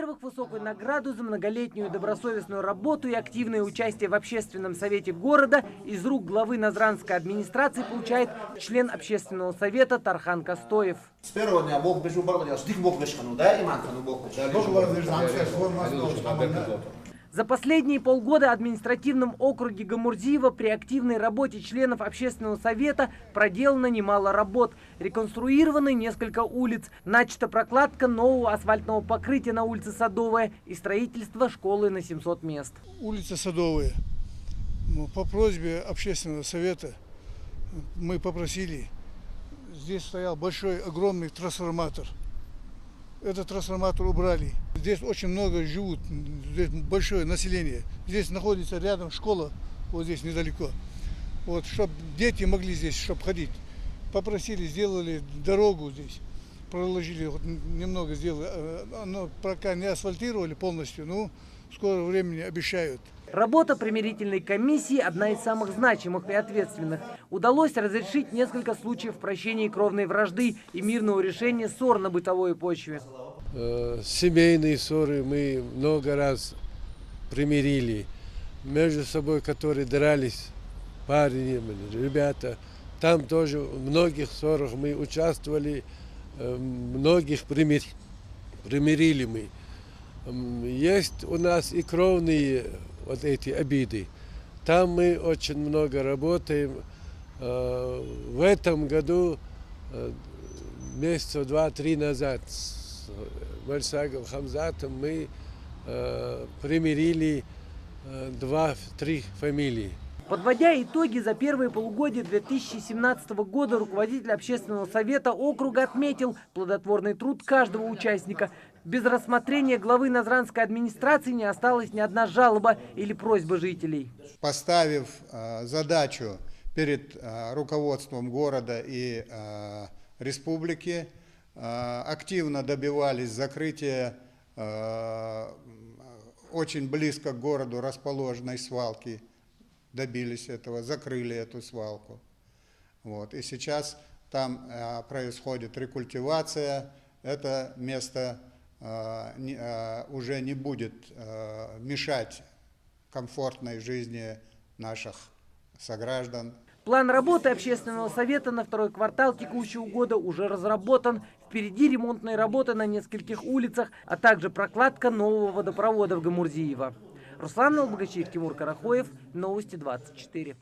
Во-первых, высокую награду за многолетнюю добросовестную работу и активное участие в общественном совете города из рук главы Назранской администрации получает член общественного совета Тархан Костоев. С первого дня Бог бежу бардалил, дик Бог бешхану, да, иман хану Бог. За последние полгода в административном округе Гамурзиева при активной работе членов общественного совета проделано немало работ. Реконструированы несколько улиц, начата прокладка нового асфальтного покрытия на улице Садовая и строительство школы на 700 мест. Улица Садовая. По просьбе общественного совета мы попросили, здесь стоял большой, огромный трансформатор. Этот трансформатор убрали. Здесь очень много живут, здесь большое население. Здесь находится рядом школа, вот здесь недалеко. Вот, чтобы дети могли здесь, чтобы ходить. Попросили, сделали дорогу здесь, проложили, вот, немного сделали. Но пока не асфальтировали полностью, но в скором времени обещают. Работа примирительной комиссии – одна из самых значимых и ответственных. Удалось разрешить несколько случаев прощения кровной вражды и мирного решения ссор на бытовой почве. Семейные ссоры мы много раз примирили. Между собой, которые дрались, парни, ребята. Там тоже в многих ссорах мы участвовали, многих примирили мы. Есть у нас и кровные вот эти обиды. Там мы очень много работаем. В этом году, месяца 2-3 назад, с Мальсагом Хамзатом мы примирили 2-3 фамилии. Подводя итоги за первые полугодия 2017 года, руководитель общественного совета округа отметил плодотворный труд каждого участника. Без рассмотрения главы Назранской администрации не осталась ни одна жалоба или просьба жителей. Поставив задачу перед руководством города и республики, активно добивались закрытия очень близко к городу расположенной свалки. Добились этого, закрыли эту свалку. Вот. И сейчас там происходит рекультивация. Это место уже не будет мешать комфортной жизни наших сограждан. План работы общественного совета на второй квартал текущего года уже разработан. Впереди ремонтные работы на нескольких улицах, а также прокладка нового водопровода в Гамурзиево. Руслан Албогачиев, Тимур Карахоев, Новости 24.